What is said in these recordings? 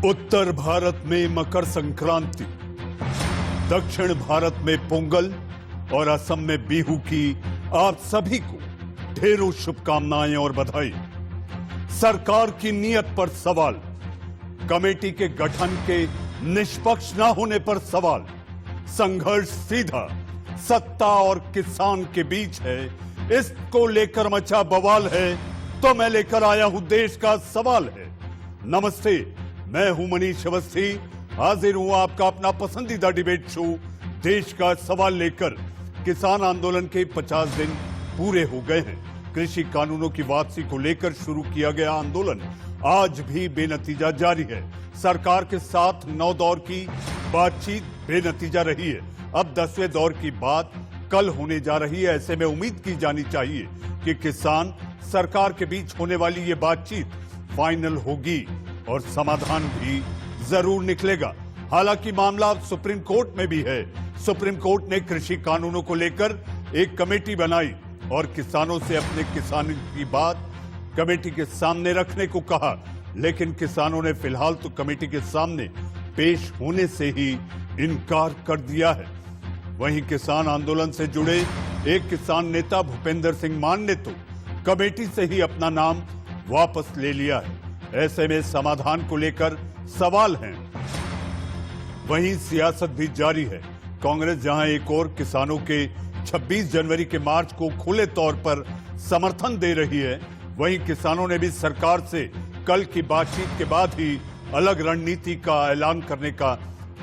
उत्तर भारत में मकर संक्रांति, दक्षिण भारत में पोंगल और असम में बिहू की आप सभी को ढेरों शुभकामनाएं और बधाई। सरकार की नीयत पर सवाल, कमेटी के गठन के निष्पक्ष न होने पर सवाल। संघर्ष सीधा सत्ता और किसान के बीच है, इसको लेकर मचा बवाल है, तो मैं लेकर आया हूं देश का सवाल है। नमस्ते, मैं हूं मनीष अवस्थी, हाजिर हूं आपका अपना पसंदीदा डिबेट शो देश का सवाल लेकर। किसान आंदोलन के 50 दिन पूरे हो गए हैं। कृषि कानूनों की वापसी को लेकर शुरू किया गया आंदोलन आज भी बेनतीजा जारी है। सरकार के साथ 9 दौर की बातचीत बेनतीजा रही है। अब 10वें दौर की बात कल होने जा रही है। ऐसे में उम्मीद की जानी चाहिए कि किसान सरकार के बीच होने वाली ये बातचीत फाइनल होगी और समाधान भी जरूर निकलेगा। हालांकि मामला अब सुप्रीम कोर्ट में भी है। सुप्रीम कोर्ट ने कृषि कानूनों को लेकर एक कमेटी बनाई और किसानों से अपने किसानों की बात कमेटी के सामने रखने को कहा, लेकिन किसानों ने फिलहाल तो कमेटी के सामने पेश होने से ही इनकार कर दिया है। वहीं किसान आंदोलन से जुड़े एक किसान नेता भूपेंद्र सिंह मान ने तो कमेटी से ही अपना नाम वापस ले लिया है। ऐसे में समाधान को लेकर सवाल हैं। वहीं सियासत भी जारी है। कांग्रेस जहां एक और किसानों के 26 जनवरी के मार्च को खुले तौर पर समर्थन दे रही है, वहीं किसानों ने भी सरकार से कल की बातचीत के बाद ही अलग रणनीति का ऐलान करने का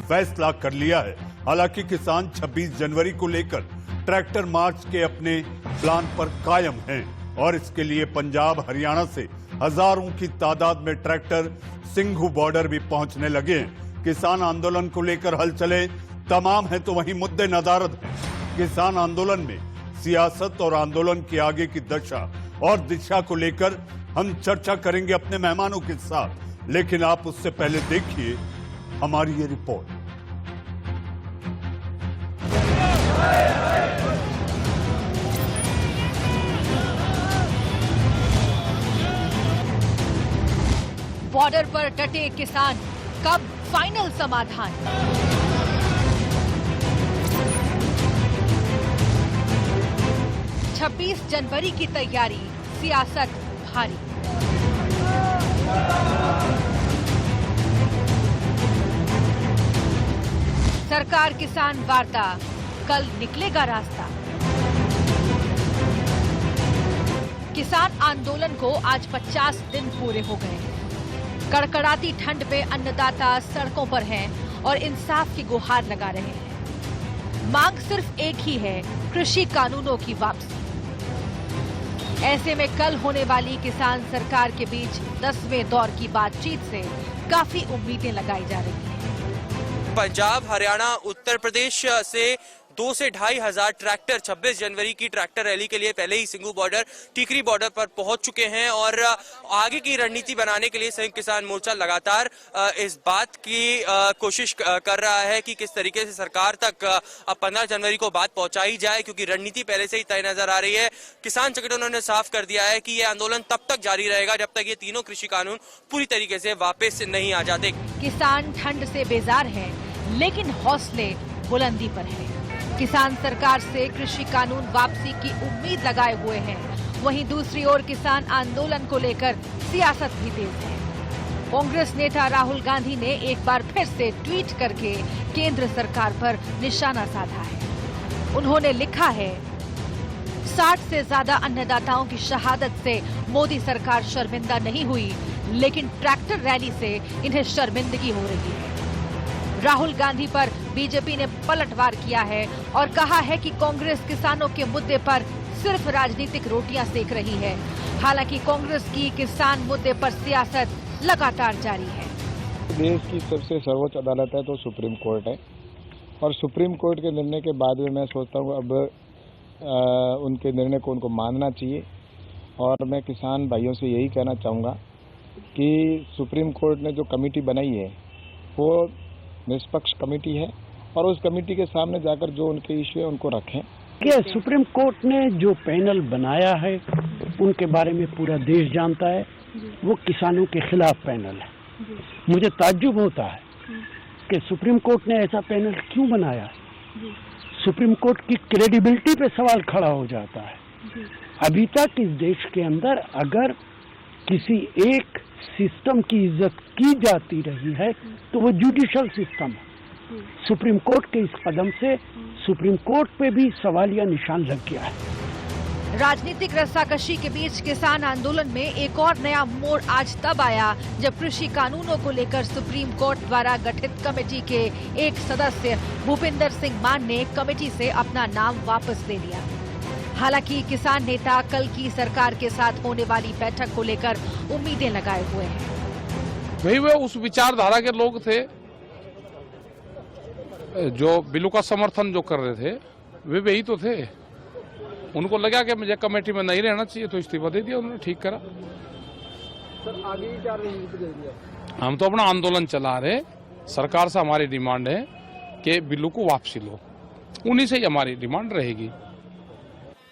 फैसला कर लिया है। हालांकि किसान 26 जनवरी को लेकर ट्रैक्टर मार्च के अपने प्लान पर कायम हैं और इसके लिए पंजाब हरियाणा से हजारों की तादाद में ट्रैक्टर सिंघू बॉर्डर भी पहुंचने लगे हैं। किसान आंदोलन को लेकर हलचलें तमाम है, तो वहीं मुद्दे नदारद हैं। किसान आंदोलन में सियासत और आंदोलन की आगे की दशा और दिशा को लेकर हम चर्चा करेंगे अपने मेहमानों के साथ, लेकिन आप उससे पहले देखिए हमारी ये रिपोर्ट। बॉर्डर पर डटे किसान, कब फाइनल समाधान? छब्बीस जनवरी की तैयारी, सियासत भारी। सरकार किसान वार्ता, कल निकलेगा रास्ता। किसान आंदोलन को आज 50 दिन पूरे हो गए। कड़कड़ाती ठंड में अन्नदाता सड़कों पर हैं और इंसाफ की गुहार लगा रहे हैं। मांग सिर्फ एक ही है, कृषि कानूनों की वापसी। ऐसे में कल होने वाली किसान सरकार के बीच 10वें दौर की बातचीत से काफी उम्मीदें लगाई जा रही हैं। पंजाब, हरियाणा, उत्तर प्रदेश से 2 से 2.5 हजार ट्रैक्टर 26 जनवरी की ट्रैक्टर रैली के लिए पहले ही सिंघू बॉर्डर, टीकरी बॉर्डर पर पहुंच चुके हैं और आगे की रणनीति बनाने के लिए संयुक्त किसान मोर्चा लगातार इस बात की कोशिश कर रहा है कि किस तरीके से सरकार तक अब 15 जनवरी को बात पहुंचाई जाए, क्योंकि रणनीति पहले से ही तय नजर आ रही है। किसान संगठनों ने साफ कर दिया है कि यह आंदोलन तब तक जारी रहेगा जब तक ये तीनों कृषि कानून पूरी तरीके से वापस नहीं आ जाते। किसान ठंड से बेजार है, लेकिन हौसले बुलंदी पर है। किसान सरकार से कृषि कानून वापसी की उम्मीद लगाए हुए हैं। वहीं दूसरी ओर किसान आंदोलन को लेकर सियासत भी तेज है। कांग्रेस नेता राहुल गांधी ने एक बार फिर से ट्वीट करके केंद्र सरकार पर निशाना साधा है। उन्होंने लिखा है, 60 से ज्यादा अन्नदाताओं की शहादत से मोदी सरकार शर्मिंदा नहीं हुई, लेकिन ट्रैक्टर रैली से इन्हें शर्मिंदगी हो रही है। राहुल गांधी पर बीजेपी ने पलटवार किया है और कहा है कि कांग्रेस किसानों के मुद्दे पर सिर्फ राजनीतिक रोटियां सेक रही है। हालांकि कांग्रेस की किसान मुद्दे पर सियासत लगातार जारी है। देश की सबसे सर्वोच्च अदालत है तो सुप्रीम कोर्ट है, और सुप्रीम कोर्ट के निर्णय के बाद में मैं सोचता हूँ अब उनके निर्णय को उनको मानना चाहिए। और मैं किसान भाइयों से यही कहना चाहूँगा कि सुप्रीम कोर्ट ने जो कमेटी बनाई है वो निष्पक्ष कमेटी है और उस कमेटी के सामने जाकर जो उनके इश्यू है उनको रखें। सुप्रीम कोर्ट ने जो पैनल बनाया है उनके बारे में पूरा देश जानता है, वो किसानों के खिलाफ पैनल है। मुझे ताज्जुब होता है कि सुप्रीम कोर्ट ने ऐसा पैनल क्यों बनाया है। सुप्रीम कोर्ट की क्रेडिबिलिटी पे सवाल खड़ा हो जाता है। अभी तक इस देश के अंदर अगर किसी एक सिस्टम की इज्जत की जाती रही है तो वो जुडिशल सिस्टम है। सुप्रीम कोर्ट के इस कदम से सुप्रीम कोर्ट पे भी सवालिया निशान लग गया है। राजनीतिक रस्साकशी के बीच किसान आंदोलन में एक और नया मोड़ आज तब आया जब कृषि कानूनों को लेकर सुप्रीम कोर्ट द्वारा गठित कमेटी के एक सदस्य भूपिंदर सिंह मान ने कमेटी से अपना नाम वापस ले लिया। हालांकि किसान नेता कल की सरकार के साथ होने वाली बैठक को लेकर उम्मीदें लगाए हुए हैं। वही वे उस विचारधारा के लोग थे जो बिलों का समर्थन जो कर रहे थे, वे वही तो थे। उनको लगा कि मुझे कमेटी में नहीं रहना चाहिए तो इस्तीफा दे दिया उन्होंने। ठीक करा। सर आगे क्या रणनीति रहेगी? हम तो अपना आंदोलन चला रहे। सरकार से हमारी डिमांड है कि बिलों को वापसी लो, उन्हीं से ही हमारी डिमांड रहेगी।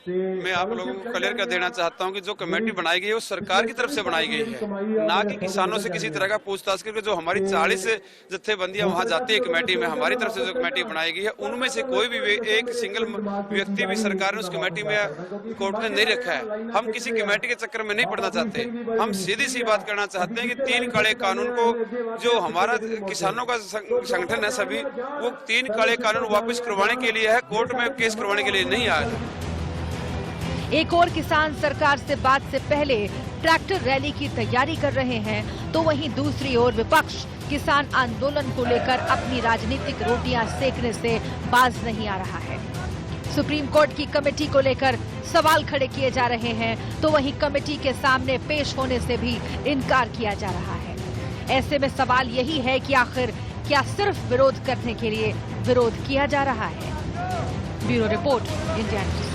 मैं आप लोगों को क्लियर कर देना चाहता हूं कि जो कमेटी बनाई गई है वो सरकार की तरफ से बनाई गई है, ना कि किसानों से किसी तरह का पूछताछ करके। जो हमारी 40 जत्थेबंदियां वहां जाती है कमेटी में, हमारी तरफ से जो कमेटी बनाई गई है उनमें से कोई भी एक सिंगल व्यक्ति भी सरकार ने उस कमेटी में कोर्ट ने नहीं रखा है। हम किसी कमेटी के चक्कर में नहीं पड़ना चाहते। हम सीधी सी बात करना चाहते हैं कि 3 काले कानून को, जो हमारा किसानों का संगठन है सभी, वो 3 काले कानून वापस करवाने के लिए है, कोर्ट में केस करवाने के लिए नहीं आया। एक और किसान सरकार से बात से पहले ट्रैक्टर रैली की तैयारी कर रहे हैं, तो वहीं दूसरी ओर विपक्ष किसान आंदोलन को लेकर अपनी राजनीतिक रोटियां सेकने से बाज नहीं आ रहा है। सुप्रीम कोर्ट की कमेटी को लेकर सवाल खड़े किए जा रहे हैं, तो वहीं कमेटी के सामने पेश होने से भी इनकार किया जा रहा है। ऐसे में सवाल यही है कि आखिर क्या सिर्फ विरोध करने के लिए विरोध किया जा रहा है। Bureau report, India news.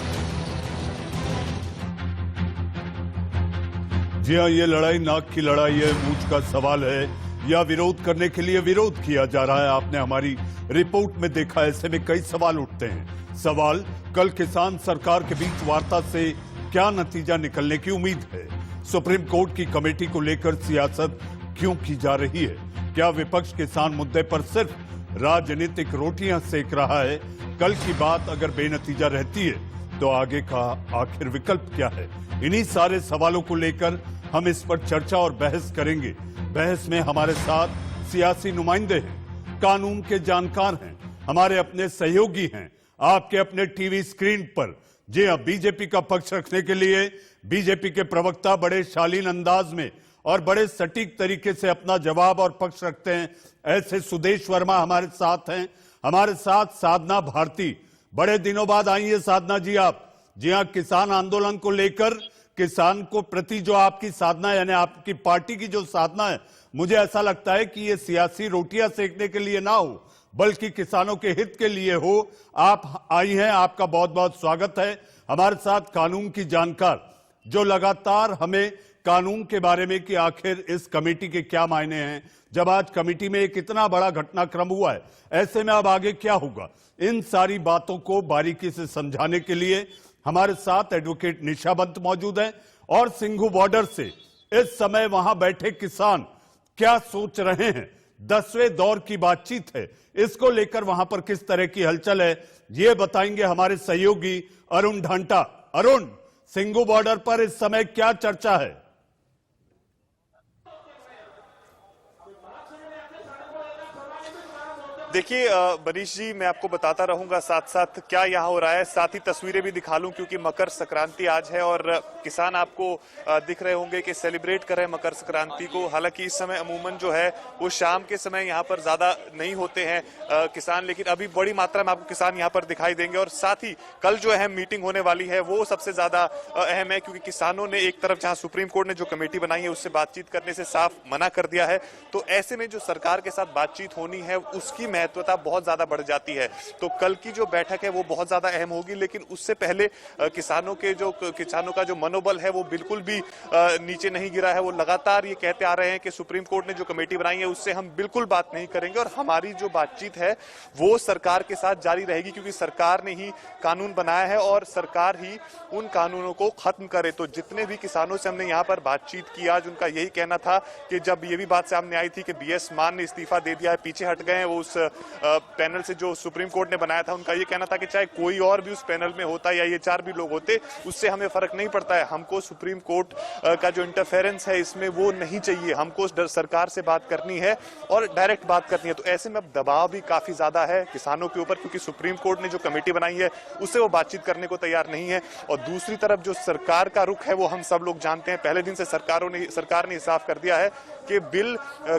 जी हाँ, ये लड़ाई नाक की लड़ाई है, मूंछ का सवाल है या विरोध करने के लिए विरोध किया जा रहा है। आपने हमारी रिपोर्ट में देखा, ऐसे में कई सवाल उठते हैं। सवाल, कल किसान सरकार के बीच वार्ता से क्या नतीजा निकलने की उम्मीद है? सुप्रीम कोर्ट की कमेटी को लेकर सियासत क्यों की जा रही है? क्या विपक्ष किसान मुद्दे पर सिर्फ राजनीतिक रोटियां सेक रहा है? कल की बात अगर बेनतीजा रहती है तो आगे का आखिर विकल्प क्या है? इन्हीं सारे सवालों को लेकर हम इस पर चर्चा और बहस करेंगे। बहस में हमारे साथ सियासी नुमाइंदे हैं, कानून के जानकार हैं, हमारे अपने सहयोगी हैं, आपके अपने टीवी स्क्रीन पर। जी हां, बीजेपी का पक्ष रखने के लिए बीजेपी के प्रवक्ता बड़े शालीन अंदाज में और बड़े सटीक तरीके से अपना जवाब और पक्ष रखते हैं, ऐसे सुदेश वर्मा हमारे साथ हैं। हमारे साथ साधना भारती, बड़े दिनों बाद आई है साधना जी आप। जी हां, किसान आंदोलन को लेकर, किसान को प्रति जो आपकी साधना है, यानी आपकी पार्टी की जो साधना है, मुझे ऐसा लगता है कि ये सियासी रोटियां सेकने के लिए ना हो, बल्कि किसानों के हित के लिए हो। आप आई हैं, आपका बहुत बहुत स्वागत है। हमारे साथ कानून की जानकार, जो लगातार हमें कानून के बारे में कि आखिर इस कमेटी के क्या मायने हैं, जब आज कमेटी में एक इतना बड़ा घटनाक्रम हुआ है, ऐसे में अब आगे क्या होगा, इन सारी बातों को बारीकी से समझाने के लिए हमारे साथ एडवोकेट निशा बंत मौजूद हैं। और सिंघू बॉर्डर से इस समय वहां बैठे किसान क्या सोच रहे हैं, 10वें दौर की बातचीत है, इसको लेकर वहां पर किस तरह की हलचल है, ये बताएंगे हमारे सहयोगी अरुण ढांटा। अरुण, सिंघू बॉर्डर पर इस समय क्या चर्चा है? देखिए मनीष जी, मैं आपको बताता रहूंगा साथ साथ क्या यहाँ हो रहा है, साथ ही तस्वीरें भी दिखा लूं, क्योंकि मकर संक्रांति आज है और किसान आपको दिख रहे होंगे कि सेलिब्रेट कर रहे हैं मकर संक्रांति को। हालांकि इस समय अमूमन जो है वो शाम के समय यहाँ पर ज्यादा नहीं होते हैं किसान, लेकिन अभी बड़ी मात्रा में आपको किसान यहाँ पर दिखाई देंगे। और साथ ही कल जो अहम मीटिंग होने वाली है वो सबसे ज्यादा अहम है, क्योंकि किसानों ने एक तरफ जहाँ सुप्रीम कोर्ट ने जो कमेटी बनाई है उससे बातचीत करने से साफ मना कर दिया है, तो ऐसे में जो सरकार के साथ बातचीत होनी है उसकी महत्वता बहुत ज्यादा बढ़ जाती है। तो कल की जो बैठक है वो बहुत ज्यादा अहम होगी, लेकिन उससे पहले किसानों का जो मनोबल है वो बिल्कुल भी नीचे नहीं गिरा है। वो लगातार ये कहते आ रहे हैं कि सुप्रीम कोर्ट ने जो कमेटी बनाई है उससे हम बिल्कुल बात नहीं करेंगे और हमारी जो बातचीत है वो सरकार के साथ जारी रहेगी, क्योंकि सरकार ने ही कानून बनाया है और सरकार ही उन कानूनों को खत्म करे। तो जितने भी किसानों से हमने यहाँ पर बातचीत की आज, उनका यही कहना था कि जब ये भी बात सामने आई थी कि बीएस मान ने इस्तीफा दे दिया है, पीछे हट गए हैं वो उस पैनल से जो सुप्रीम कोर्ट ने बनाया था, उनका ये कहना था कि चाहे कोई और भी उस पैनल में होता या ये 4 भी लोग होते, उससे हमें फर्क नहीं पड़ता है। हमको सुप्रीम कोर्ट का जो इंटरफेरेंस है इसमें वो नहीं चाहिए, हमको सरकार से बात करनी है और डायरेक्ट बात करनी है। तो ऐसे में अब दबाव भी काफी ज्यादा है किसानों के ऊपर, क्योंकि सुप्रीम कोर्ट ने जो कमेटी बनाई है उससे वो बातचीत करने को तैयार नहीं है। और दूसरी तरफ जो सरकार का रुख है वो हम सब लोग जानते हैं। पहले दिन से सरकार ने साफ कर दिया है कि बिल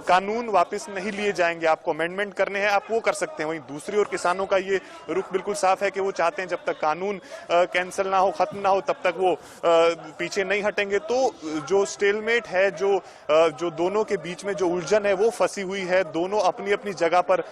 कानून वापस नहीं लिए जाएंगे, आपको अमेंडमेंट करने हैं आप वो कर सकते हैं। वहीं दूसरी ओर किसानों का ये रुख बिल्कुल साफ है कि वो चाहते हैं जब तक कानून कैंसिल ना हो, खत्म ना हो, तब तक वो पीछे नहीं हटेंगे। तो जो स्टेलमेट है, जो दोनों के बीच में जो उलझन है वो फंसी हुई है, दोनों अपनी अपनी जगह पर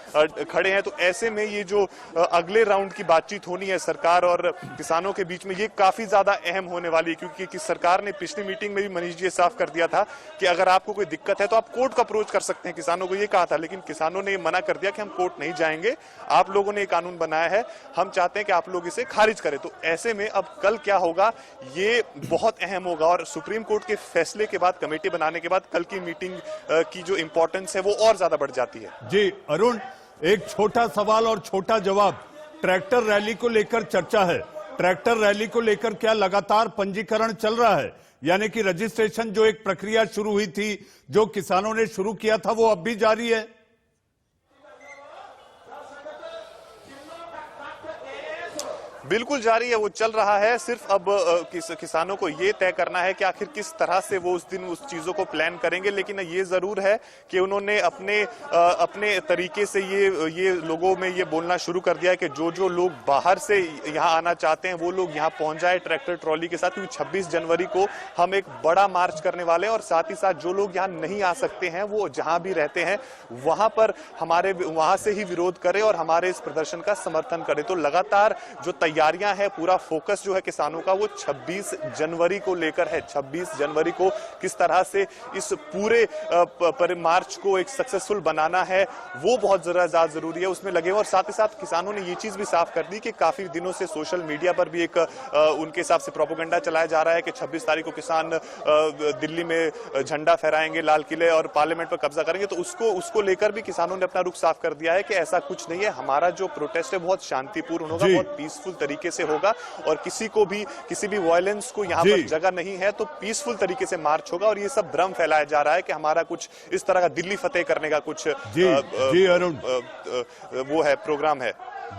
खड़े हैं। तो ऐसे में ये जो अगले राउंड की बातचीत होनी है सरकार और किसानों के बीच में, ये काफी ज्यादा अहम होने वाली है, क्योंकि सरकार ने पिछली मीटिंग में भी मनीष जी साफ कर दिया था कि अगर आपको कोई दिक्कत है तो आप कोर्ट का अप्रोच कर सकते हैं, किसानों को ये कहा था। लेकिन किसानों ने मना कर दिया कि हम कोर्ट नहीं जाएंगे, आप लोगों ने ये कानून बनाया है, हम चाहते हैं कि आप लोग इसे खारिज करें। तो ऐसे में अब कल क्या होगा ये बहुत अहम होगा और सुप्रीम कोर्ट के फैसले के बाद, कमेटी बनाने के बाद कल की मीटिंग की जो इंपॉर्टेंस है वो और ज्यादा बढ़ जाती है। जी अरुण, एक छोटा सवाल और छोटा जवाब। ट्रैक्टर रैली को लेकर चर्चा है, ट्रैक्टर रैली को लेकर क्या लगातार पंजीकरण चल रहा है? यानी कि रजिस्ट्रेशन जो एक प्रक्रिया शुरू हुई थी, जो किसानों ने शुरू किया था, वो अब भी जारी है? बिल्कुल जारी है, वो चल रहा है। सिर्फ अब किसानों को ये तय करना है कि आखिर किस तरह से वो उस दिन उस चीजों को प्लान करेंगे। लेकिन ये जरूर है कि उन्होंने अपने तरीके से ये लोगों में ये बोलना शुरू कर दिया है कि जो लोग बाहर से यहाँ आना चाहते हैं वो लोग यहाँ पहुंच जाए ट्रैक्टर ट्रॉली के साथ, क्योंकि 26 जनवरी को हम एक बड़ा मार्च करने वाले हैं। और साथ ही साथ जो लोग यहाँ नहीं आ सकते हैं वो जहां भी रहते हैं वहां पर वहां से ही विरोध करें और हमारे इस प्रदर्शन का समर्थन करें। तो लगातार जो तैयारियां हैं, पूरा फोकस जो है किसानों का वो 26 जनवरी को लेकर है। 26 जनवरी को किस तरह से इस पूरे मार्च को एक सक्सेसफुल बनाना है वो बहुत ज्यादा जरूरी है, उसमें लगे हुए। और साथ ही साथ किसानों ने ये चीज भी साफ कर दी कि काफी दिनों से सोशल मीडिया पर भी एक उनके हिसाब से प्रोपेगेंडा चलाया जा रहा है कि 26 तारीख को किसान दिल्ली में झंडा फहराएंगे, लाल किले और पार्लियामेंट पर कब्जा करेंगे। तो उसको लेकर भी किसानों ने अपना रुख साफ कर दिया है कि ऐसा कुछ नहीं है, हमारा जो प्रोटेस्ट है बहुत शांतिपूर्ण होगा, बहुत पीसफुल तरीके से होगा और किसी भी वायलेंस को यहाँ पर जगह नहीं है। तो पीसफुल तरीके से मार्च होगा और ये सब भ्रम फैलाया जा रहा है कि हमारा कुछ इस तरह का दिल्ली फतेह करने का कुछ जी अरुण वो है, प्रोग्राम है।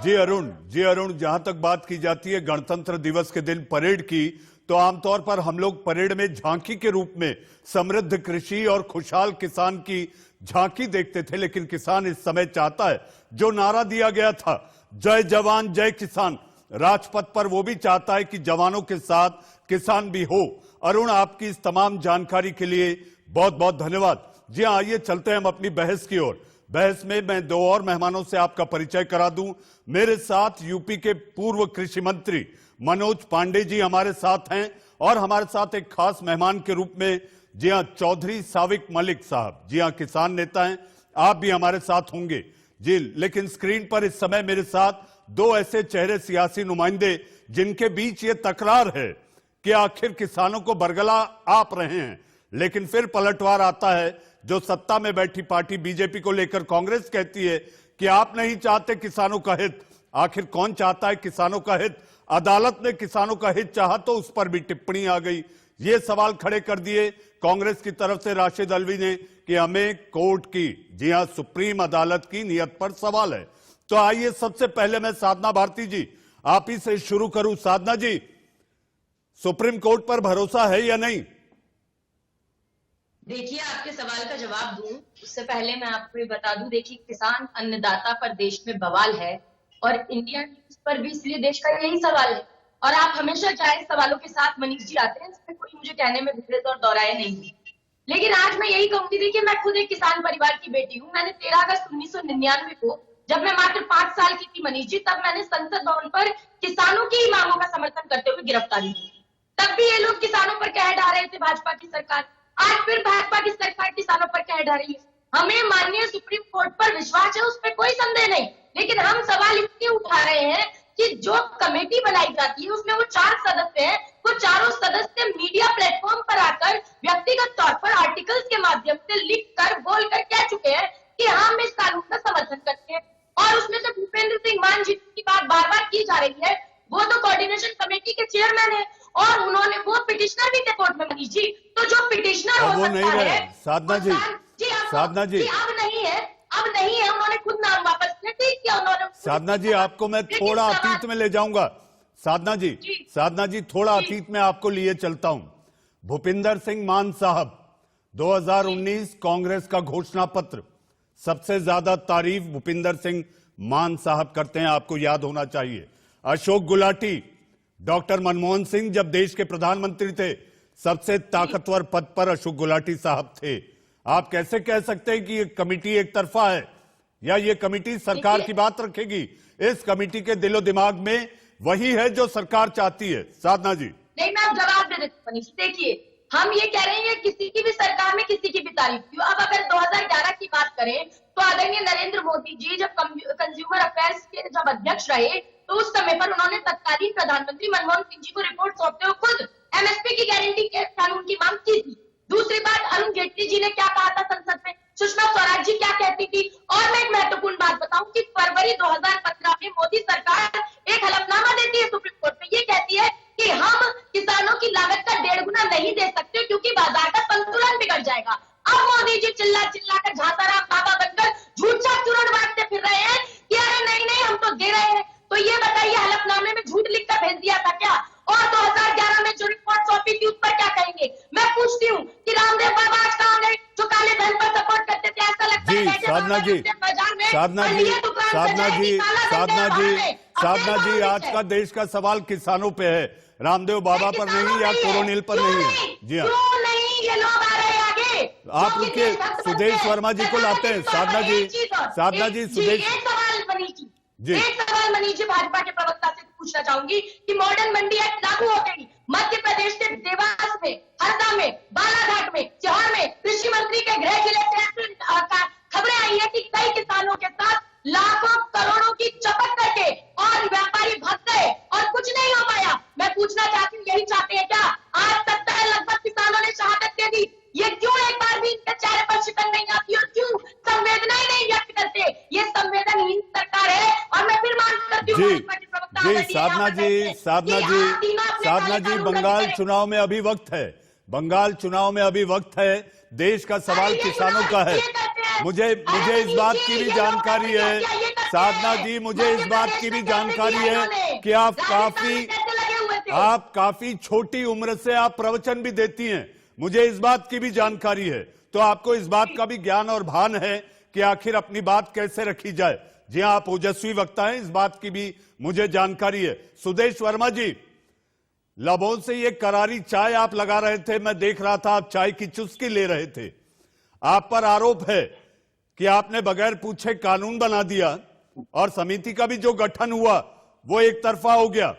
जी अरुण, जहां तक बात की जाती है गणतंत्र दिवस के दिन परेड की, तो आमतौर पर हम लोग परेड में झांकी के रूप में समृद्ध कृषि और खुशहाल किसान की झांकी देखते थे। लेकिन किसान इस समय चाहता है, जो नारा दिया गया था जय जवान जय किसान, राजपथ पर वो भी चाहता है कि जवानों के साथ किसान भी हो। अरुण, आपकी इस तमाम जानकारी के लिए बहुत बहुत धन्यवाद। जी हाँ, आइए चलते हैं हम अपनी बहस की ओर। बहस में मैं 2 और मेहमानों से आपका परिचय करा दूं। मेरे साथ यूपी के पूर्व कृषि मंत्री मनोज पांडे जी हमारे साथ हैं और हमारे साथ एक खास मेहमान के रूप में जी हाँ चौधरी साविक मलिक साहब, जी हाँ किसान नेता हैं, आप भी हमारे साथ होंगे जी। लेकिन स्क्रीन पर इस समय मेरे साथ 2 ऐसे चेहरे, सियासी नुमाइंदे, जिनके बीच ये तकरार है कि आखिर किसानों को बरगला आप रहे हैं, लेकिन फिर पलटवार आता है जो सत्ता में बैठी पार्टी बीजेपी को लेकर कांग्रेस कहती है कि आप नहीं चाहते किसानों का हित। आखिर कौन चाहता है किसानों का हित? अदालत ने किसानों का हित चाहा तो उस पर भी टिप्पणी आ गई। ये सवाल खड़े कर दिए कांग्रेस की तरफ से राशिद अलवी ने कि हमें कोर्ट की, जी हां सुप्रीम अदालत की नियत पर सवाल है। तो आइए सबसे पहले मैं साधना भारती जी आप ही से शुरू करूं। साधना जी, सुप्रीम कोर्ट पर भरोसा है या नहीं? देखिए, आपके सवाल का जवाब दूं उससे पहले मैं आपको ये बता दूं, देखिए किसान अन्नदाता पर देश में बवाल है और इंडिया न्यूज पर भी इसलिए देश का यही सवाल है। और आप हमेशा जायज सवालों के साथ मनीष जी आते हैं, इसमें कोई मुझे कहने में भिड़त और दौराए नहीं। लेकिन आज मैं यही कहूंगी, देखिए मैं खुद एक किसान परिवार की बेटी हूँ। मैंने 13 अगस्त 1999 को जब मैं मात्र 5 साल की थी मनीष जी, तब मैंने संसद भवन पर किसानों की मांगों का समर्थन करते हुए गिरफ्तारी दी। तब भी ये लोग किसानों पर कह ढा रहे थे भाजपा की सरकार, आज फिर भाजपा की सरकार किसानों पर कह ढा रही है। हमें माननीय सुप्रीम कोर्ट पर विश्वास है, उसमें कोई संदेह नहीं, लेकिन हम सवाल इसलिए उठा रहे हैं कि जो कमेटी बनाई जाती है उसमें वो 4 सदस्य हैं, वो चारों सदस्य मीडिया प्लेटफॉर्म पर आकर व्यक्तिगत तौर पर आर्टिकल्स के माध्यम से लिख कर बोल कर कह चुके हैं कि हम इस कानून का समर्थन करते हैं। और उसमें से भूपेंद्र सिंह मान जी की बात बार बार की जा रही है, वो तो कोऑर्डिनेशन कमेटी के चेयरमैन है और उन्होंने वो पिटिशनर भी थे कोर्ट में मनीष जी। तो जो पिटिशनर हो वो सकता नहीं रहे है साधना जी, साधना जी अब नहीं है, उन्होंने खुद नाम वापस किया उन्होंने। साधना जी, आपको मैं थोड़ा अतीत में ले जाऊंगा। साधना जी थोड़ा अतीत में आपको लिए चलता हूं। भूपिंदर सिंह मान साहब, 2019 कांग्रेस का घोषणा पत्र, सबसे ज्यादा तारीफ भूपिंदर सिंह मान साहब करते हैं, आपको याद होना चाहिए। अशोक गुलाटी, डॉक्टर मनमोहन सिंह जब देश के प्रधानमंत्री थे, सबसे ताकतवर पद पर अशोक गुलाटी साहब थे। आप कैसे कह सकते हैं कि ये कमेटी एक तरफा है या ये कमेटी सरकार की बात रखेगी? इस कमेटी के दिलो दिमाग में वही है जो सरकार चाहती है। साधना जी नहीं, मैं अब जवाब दे देती हूँ मनीष। देखिए, हम ये कह रहे हैं किसी की भी सरकार में किसी की भी तारीफ क्यों। अब अगर 2011 की बात करें तो आदरणीय नरेंद्र मोदी जी जब कंज्यूमर अफेयर्स के जब अध्यक्ष रहे तो उस समय पर उन्होंने तत्कालीन प्रधानमंत्री मनमोहन सिंह जी को रिपोर्ट सौंपते हुए खुद एमएसपी की गारंटी के कानून की मांग की थी। दूसरी बात, अरुण जेटली जी ने क्या कहा था संसद में, सुषमा स्वराज जी क्या कहती थी। और मैं एक महत्वपूर्ण बात बताऊं कि फरवरी 2015 में मोदी सरकार एक हलफनामा देती है सुप्रीम कोर्ट में, ये कहती है कि हम किसानों की लागत का 1.5 गुना नहीं दे सकते क्योंकि बाजार का संतुलन बिगड़ जाएगा। अब मोदी जी चिल्ला कर झांसाराम बाबा बनकर झूठा चूर्ण बांटते फिर रहे हैं कि अरे नहीं हम तो दे रहे हैं। तो ये बताइए, हलफनामे में झूठ लिखकर भेज दिया था क्या? और 2011 में जो रिपोर्ट सौंपी थी उस पर क्या कहेंगे? मैं पूछती हूँ कि रामदेव बाबा आज कहाँ गए जो काले धन पर सपोर्ट करते थे? ऐसा लगता है साधना जी आज का देश का सवाल किसानों पे है, रामदेव बाबा पर नहीं या कोरोनिल पर नहीं है। जी हाँ, क्यों नहीं ये लोग आ रहे हैं आगे? आप रुकिए, सुदेश वर्मा जी को लाते हैं। साधना जी सुदेश, एक सवाल मनीष जी भाजपा के प्रवक्ता से पूछना चाहूंगी कि मॉडर्न मंडी एक्ट लागू हो गई मध्य प्रदेश के देवास में, हरदा में, बालाघाट में, चौहान में कृषि मंत्री के गृह जिले से खबरें आई है कि कई किसानों के साथ लाखों करोड़ों की चपत करके और व्यापारी भाग गए और कुछ नहीं हो पाया। मैं पूछना चाहती हूँ, यही चाहते हैं क्या? आज तक लगभग किसानों ने शहादत दे दी, ये क्यों एक बार भी इनके चेहरे पर शिकन नहीं आती और क्यों संवेदनाएं नहीं व्यक्त करते? ये संवेदनहीन सरकार है। और मैं फिर मांग करती हूँ साधना जी बंगाल चुनाव में अभी वक्त है, बंगाल चुनाव में अभी वक्त है, देश का सवाल किसानों का है। मुझे इस बात की भी जानकारी है साधना जी, मुझे इस बात की भी जानकारी है कि आप काफी छोटी उम्र से आप प्रवचन भी देती हैं, मुझे इस बात की भी जानकारी है। तो आपको इस बात का भी ज्ञान और भान है कि आखिर अपनी बात कैसे रखी जाए। जी हाँ, आप ओजस्वी वक्ता हैं, इस बात की भी मुझे जानकारी है। सुदेश वर्मा जी, लबों से ये करारी चाय आप लगा रहे थे, मैं देख रहा था आप चाय की चुस्की ले रहे थे। आप पर आरोप है कि आपने बगैर पूछे कानून बना दिया और समिति का भी जो गठन हुआ वो एक तरफा हो गया।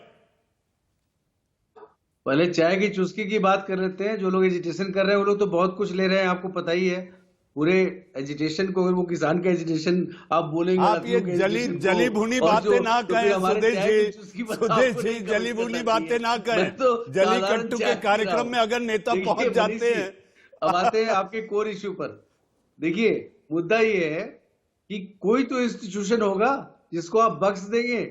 पहले चाय की चुस्की की बात कर लेते हैं। जो लोग एजिटेशन कर रहे हैं वो लोग तो बहुत कुछ ले रहे हैं, आपको पता ही है। पूरे एजिटेशन को, अगर वो किसान का एजिटेशन आप बोलेंगे, आप ये जली भुनी बातें ना कहें सुदेश जी, जली भुनी बातें ना कहें। जली कट्टू के कार्यक्रम में अगर नेता पहुंच जाते हैं। अब आते हैं आपके कोर इश्यू पर। देखिए, मुद्दा ये है कि कोई तो इंस्टीट्यूशन होगा जिसको आप बख्श देंगे।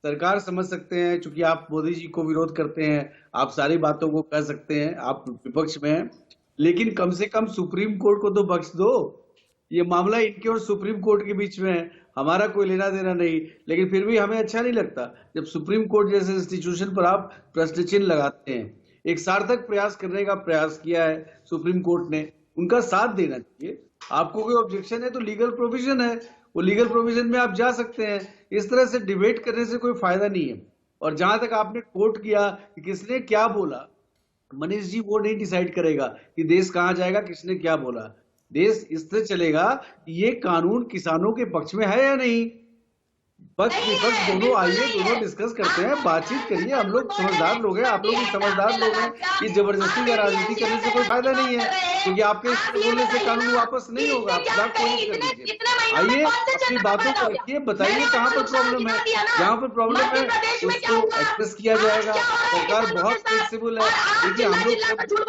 सरकार समझ सकते हैं, चूंकि आप मोदी जी को विरोध करते हैं, आप सारी बातों को कह सकते हैं, आप विपक्ष में हैं, लेकिन कम से कम सुप्रीम कोर्ट को तो बख्श दो। ये मामला इनके और सुप्रीम कोर्ट के बीच में है, हमारा कोई लेना देना नहीं, लेकिन फिर भी हमें अच्छा नहीं लगता जब सुप्रीम कोर्ट जैसे इंस्टीट्यूशन पर आप प्रश्न चिन्ह लगाते हैं। एक सार्थक प्रयास करने का प्रयास किया है सुप्रीम कोर्ट ने, उनका साथ देना चाहिए। आपको कोई ऑब्जेक्शन है तो लीगल प्रोविजन है, वो लीगल प्रोविजन में आप जा सकते हैं। इस तरह से डिबेट करने से कोई फायदा नहीं है। और जहां तक आपने कोट किया कि किसने क्या बोला, मनीष जी वो नहीं डिसाइड करेगा कि देश कहां जाएगा, किसने क्या बोला। देश इस तरह चलेगा कि ये कानून किसानों के पक्ष में है या नहीं। पक्ष विपक्ष दोनों आइए, दोनों डिस्कस करते हैं, बातचीत करिए। हम लोग समझदार लोग हैं, आप लोग भी समझदार लोग हैं। ये जबरदस्ती का राजनीति करने से कोई फायदा नहीं है, क्योंकि आपके बोलने से कानून वापस नहीं होगा। आप कोशिश कर लीजिए, आइए अपनी बातों को रखिए, बताइए कहाँ पर प्रॉब्लम है। जहाँ पर प्रॉब्लम है उसको एक्सप्रेस किया जाएगा। सरकार बहुत फ्लेक्सिबल है। देखिए हम लोग,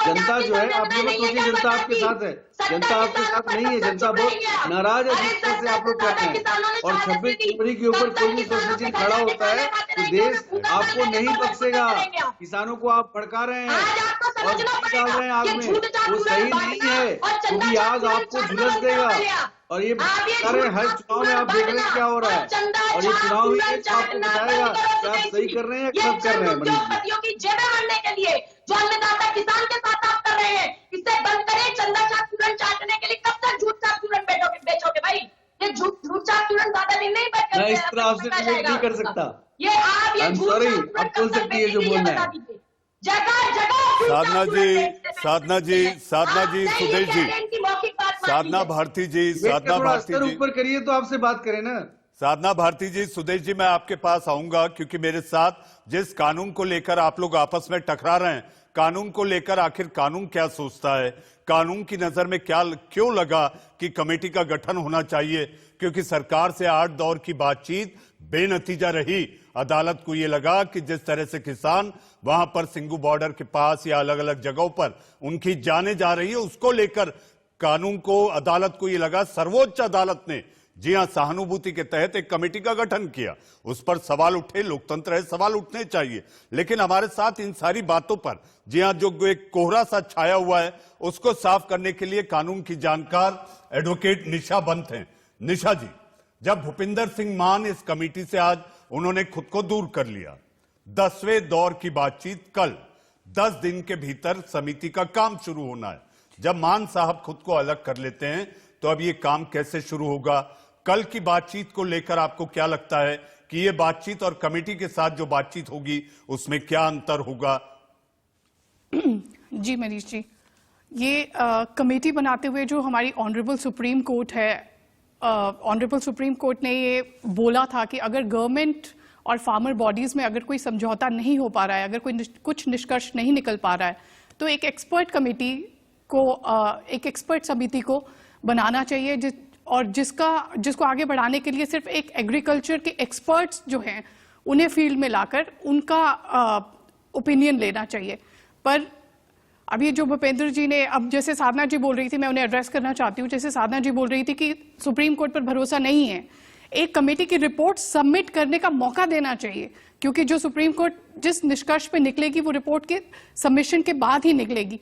जनता जो है, आप लोग सोचिए जनता आपके साथ है, जनता आपके साथ नहीं है। जनता बहुत नाराज है जिस तरह से आप लोग कहते हैं। और 26 जनवरी के ऊपर कोई भी सोसाइटी खड़ा होता है तो देश आपको नहीं बख्शेगा। किसानों को आप भड़का रहे हैं और डाल रहे हैं आग में, वो सही नहीं है, क्योंकि आग आपको झुलस देगा। और ये सारे हर चुनाव में आप देख रहे हैं क्या हो रहा है, और ये चुनाव ही आपको बताएगा कि आप सही कर रहे हैं या गलत कर रहे हैं। जो अन्नदाता किसान के साथ आप कर रहे हैं, इससे बंद करें। चंदा चाट चूरन चाटने के लिए कब तक झूठ चाट चूरन बेचोगे भाई? ये झूठ चाट चूरन ज्यादा दिन नहीं बेचोगे। मैं इस तरह आपसे डिबेट नहीं कर सकता। ये आप ये सॉरी, आप बोल सकती है जो बोलना है। जगह जगह साधना जी, सुदेश जी, साधना भारती जी, साधना भारती जी, ऊपर करिए तो आपसे बात करें ना। साधना भारती जी, सुदेश जी, मैं आपके पास आऊंगा, क्योंकि मेरे साथ जिस कानून को लेकर आप लोग आपस में टकरा रहे हैं, कानून को लेकर आखिर कानून क्या सोचता है, कानून की नजर में क्या क्यों लगा कि कमेटी का गठन होना चाहिए, क्योंकि सरकार से 8 दौर की बातचीत बेनतीजा रही। अदालत को यह लगा कि जिस तरह से किसान वहां पर सिंगू बॉर्डर के पास या अलग अलग जगहों पर उनकी जाने जा रही है, उसको लेकर कानून को, अदालत को यह लगा, सर्वोच्च अदालत ने जी हां सहानुभूति के तहत एक कमेटी का गठन किया। उस पर सवाल उठे, लोकतंत्र है, सवाल उठने चाहिए। लेकिन हमारे साथ इन सारी बातों पर जी हां जो एक कोहरा सा छाया हुआ है उसको साफ करने के लिए कानून की जानकार एडवोकेट निशा बंत हैं। निशा जी, जब भूपिंदर सिंह मान इस कमेटी से आज उन्होंने खुद को दूर कर लिया, 10वें दौर की बातचीत कल 10 दिन के भीतर समिति का काम शुरू होना है। जब मान साहब खुद को अलग कर लेते हैं तो अब ये काम कैसे शुरू होगा? कल की बातचीत को लेकर आपको क्या लगता है कि ये बातचीत और कमेटी के साथ जो बातचीत होगी उसमें क्या अंतर होगा? जी मनीष जी, ये कमेटी बनाते हुए जो हमारी ऑनरेबल सुप्रीम कोर्ट है, ऑनरेबल सुप्रीम कोर्ट ने ये बोला था कि अगर गवर्नमेंट और फार्मर बॉडीज में अगर कोई समझौता नहीं हो पा रहा है, अगर कोई कुछ निष्कर्ष नहीं निकल पा रहा है, तो एक एक्सपर्ट कमेटी को, एक एक्सपर्ट समिति को बनाना चाहिए, और जिसको आगे बढ़ाने के लिए सिर्फ एक एग्रीकल्चर के एक्सपर्ट्स जो हैं उन्हें फील्ड में लाकर उनका ओपिनियन लेना चाहिए। पर अभी जो भूपेंद्र जी ने, अब जैसे साधना जी बोल रही थी, मैं उन्हें एड्रेस करना चाहती हूँ, जैसे साधना जी बोल रही थी कि सुप्रीम कोर्ट पर भरोसा नहीं है, एक कमेटी की रिपोर्ट सबमिट करने का मौका देना चाहिए, क्योंकि जो सुप्रीम कोर्ट जिस निष्कर्ष पे निकलेगी वो रिपोर्ट के सबमिशन के बाद ही निकलेगी,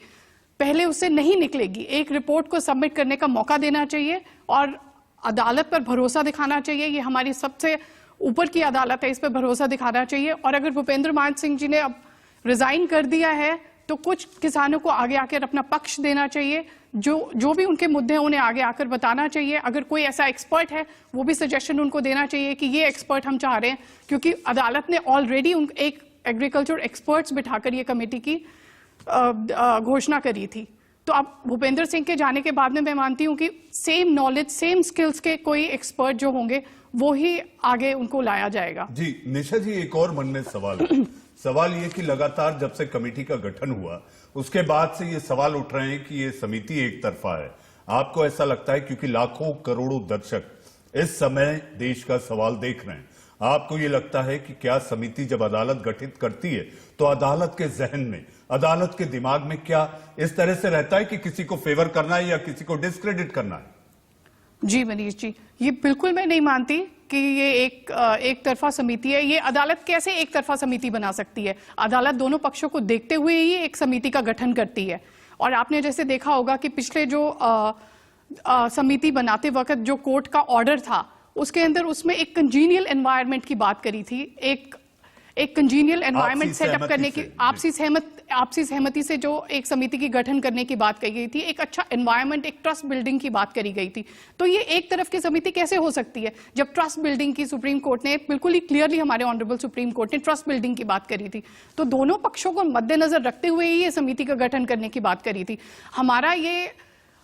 पहले उससे नहीं निकलेगी। एक रिपोर्ट को सबमिट करने का मौका देना चाहिए और अदालत पर भरोसा दिखाना चाहिए। ये हमारी सबसे ऊपर की अदालत है, इस पर भरोसा दिखाना चाहिए। और अगर भूपेंद्र मान सिंह जी ने अब रिजाइन कर दिया है तो कुछ किसानों को आगे आकर अपना पक्ष देना चाहिए, जो भी उनके मुद्दे हैं उन्हें आगे आकर बताना चाहिए। अगर कोई ऐसा एक्सपर्ट है वो भी सजेशन उनको देना चाहिए कि ये एक्सपर्ट हम चाह रहे हैं, क्योंकि अदालत ने ऑलरेडी एक एग्रीकल्चर एक्सपर्ट्स बिठाकर ये कमेटी की घोषणा करी थी। तो अब भूपेंद्र सिंह के जाने के बाद में मैं मानती हूं कि सेम नॉलेज, सेम स्किल्स के कोई एक्सपर्ट जो होंगे वो ही आगे उनको लाया जाएगा। जी निशा जी, एक और मन में सवाल है। सवाल ये कि लगातार जब से कमेटी का गठन हुआ उसके बाद से ये सवाल उठ रहे हैं कि ये समिति एक तरफा है। आपको ऐसा लगता है, क्योंकि लाखों करोड़ों दर्शक इस समय देश का सवाल देख रहे हैं, आपको ये लगता है कि क्या समिति जब अदालत गठित करती है तो अदालत के जहन में, अदालत के दिमाग में क्या इस तरह से रहता है कि किसी को फेवर करना है या किसी को डिस्क्रेडिट करना है? जी मनीष जी, ये बिल्कुल मैं नहीं मानती कि ये एक तरफा समिति है। ये अदालत कैसे एक तरफा समिति बना सकती है? अदालत दोनों पक्षों को देखते हुए ही एक समिति का गठन करती है। और आपने जैसे देखा होगा कि पिछले जो समिति बनाते वक्त जो कोर्ट का ऑर्डर था उसके अंदर उसमें एक कंजीनियल एनवायरनमेंट की बात करी थी, एक कंजीनियल एनवायरनमेंट सेटअप करने की, आपसी सहमति से जो एक समिति की गठन करने की बात कही गई थी, एक अच्छा एनवायरनमेंट, एक ट्रस्ट बिल्डिंग की बात करी गई थी। तो ये एक तरफ की समिति कैसे हो सकती है जब ट्रस्ट बिल्डिंग की सुप्रीम कोर्ट ने बिल्कुल ही क्लियरली, हमारे ऑनरेबल सुप्रीम कोर्ट ने ट्रस्ट बिल्डिंग की बात करी थी। तो दोनों पक्षों को मद्देनजर रखते हुए ही ये समिति का गठन करने की बात करी थी। हमारा ये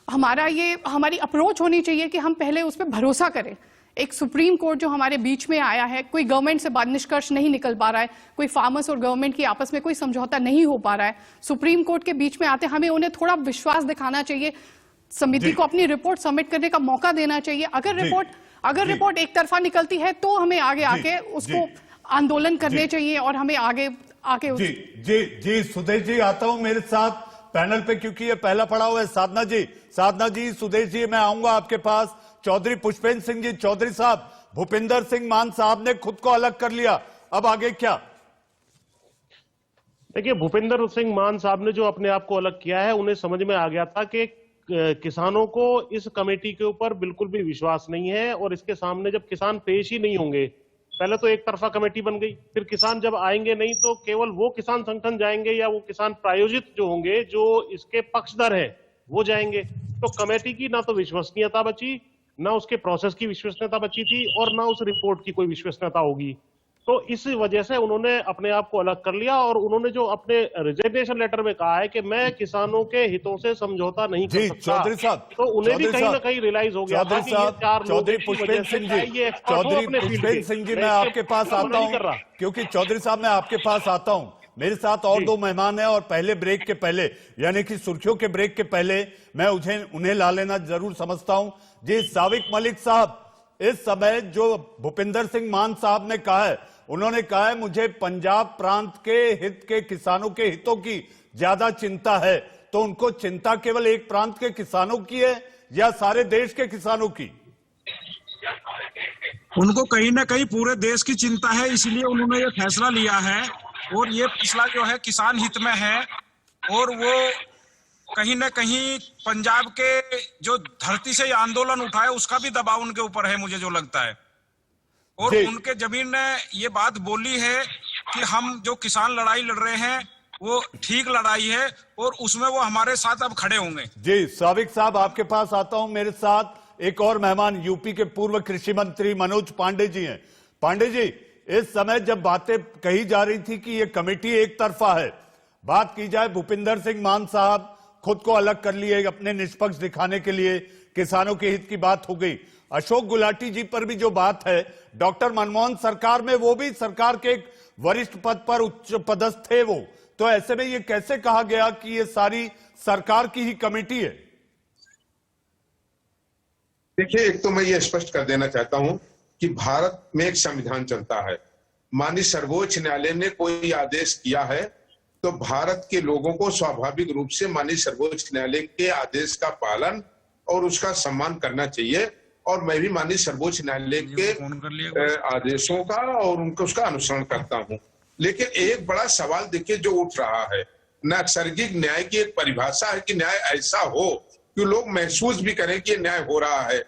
हमारी अप्रोच होनी चाहिए कि हम पहले उस पर भरोसा करें। एक सुप्रीम कोर्ट जो हमारे बीच में आया है, कोई गवर्नमेंट से निष्कर्ष नहीं निकल पा रहा है, कोई फार्मर्स और गवर्नमेंट की आपस में कोई समझौता नहीं हो पा रहा है, सुप्रीम कोर्ट के बीच में आते हमें उन्हें थोड़ा विश्वास दिखाना चाहिए, समिति को अपनी रिपोर्ट सबमिट करने का मौका देना चाहिए। अगर रिपोर्ट एक तरफा निकलती है तो हमें आगे आके उसको आंदोलन करने चाहिए और हमें आगे जी सुदेश जी, आता हूं मेरे साथ पैनल पे, क्योंकि ये पहला पड़ाव है। साधना जी, सुदेश जी, मैं आऊंगा आपके पास। चौधरी पुष्पेंद्र सिंह जी, चौधरी साहब, भूपिंदर सिंह मान साहब ने खुद को अलग कर लिया, अब आगे क्या? देखिए, भूपिंदर सिंह मान साहब ने जो अपने आप को अलग किया है, उन्हें समझ में आ गया था कि किसानों को इस कमेटी के ऊपर बिल्कुल भी विश्वास नहीं है, और इसके सामने जब किसान पेश ही नहीं होंगे, पहले तो एक तरफा कमेटी बन गई, फिर किसान जब आएंगे नहीं तो केवल वो किसान संगठन जाएंगे या वो किसान प्रायोजित जो होंगे, जो इसके पक्षधर हैं, वो जाएंगे। तो कमेटी की ना तो विश्वसनीयता बची, ना उसके प्रोसेस की विश्वसनीयता बची थी, और ना उस रिपोर्ट की कोई विश्वसनीयता होगी। तो इस वजह से उन्होंने अपने आप को अलग कर लिया, और उन्होंने जो अपने रिजिग्नेशन लेटर में कहा है कि मैं किसानों के हितों से समझौता नहीं कर सकता, चौधरी साहब, तो उन्हें भी कहीं ना कहीं रियलाइज हो गया था कि ये चार चौधरी पुष्पेंद्र सिंह जी, मैं आपके पास आता हूं, क्योंकि चौधरी साहब मैं आपके पास आता हूं। मेरे साथ और दो मेहमान हैं, और पहले ब्रेक के पहले, यानी कि सुर्खियों के ब्रेक के पहले, मैं उन्हें ला लेना जरूर समझता हूं। जी साविक मलिक साहब, इस समय जो भूपिंदर सिंह मान साहब ने कहा है, उन्होंने कहा है मुझे पंजाब प्रांत के हित के किसानों के हितों की ज्यादा चिंता है, तो उनको चिंता केवल एक प्रांत के किसानों की है या सारे देश के किसानों की? उनको कहीं ना कहीं पूरे देश की चिंता है, इसलिए उन्होंने ये फैसला लिया है, और ये फैसला जो है किसान हित में है, और वो कहीं ना कहीं पंजाब के जो धरती से आंदोलन उठाए उसका भी दबाव उनके ऊपर है, मुझे जो लगता है। और उनके जमीन ने ये बात बोली है कि हम जो किसान लड़ाई लड़ रहे हैं वो ठीक लड़ाई है, और उसमें वो हमारे साथ अब खड़े होंगे। जी साविक साहब, आपके पास आता हूं। मेरे साथ एक और मेहमान यूपी के पूर्व कृषि मंत्री मनोज पांडे जी हैं। पांडे जी, इस समय जब बातें कही जा रही थी कि ये कमेटी एक तरफा है, बात की जाए भूपिंदर सिंह मान साहब खुद को अलग कर लिए अपने निष्पक्ष दिखाने के लिए, किसानों के हित की बात हो गई। अशोक गुलाटी जी पर भी जो बात है, डॉक्टर मनमोहन सरकार में वो भी सरकार के एक वरिष्ठ पद पर उच्च पदस्थ थे वो, तो ऐसे में ये कैसे कहा गया कि ये सारी सरकार की ही कमेटी है? देखिए, एक तो मैं ये स्पष्ट कर देना चाहता हूं कि भारत में एक संविधान चलता है। माननीय सर्वोच्च न्यायालय ने कोई आदेश किया है तो भारत के लोगों को स्वाभाविक रूप से माननीय सर्वोच्च न्यायालय के आदेश का पालन और उसका सम्मान करना चाहिए, और मैं भी माननीय सर्वोच्च न्यायालय के आदेशों का और उनका उसका अनुसरण करता हूं। लेकिन एक बड़ा सवाल देखिए जो उठ रहा है, नैसर्गिक न्याय की एक परिभाषा है कि न्याय ऐसा हो कि लोग महसूस भी करें कि न्याय हो रहा है।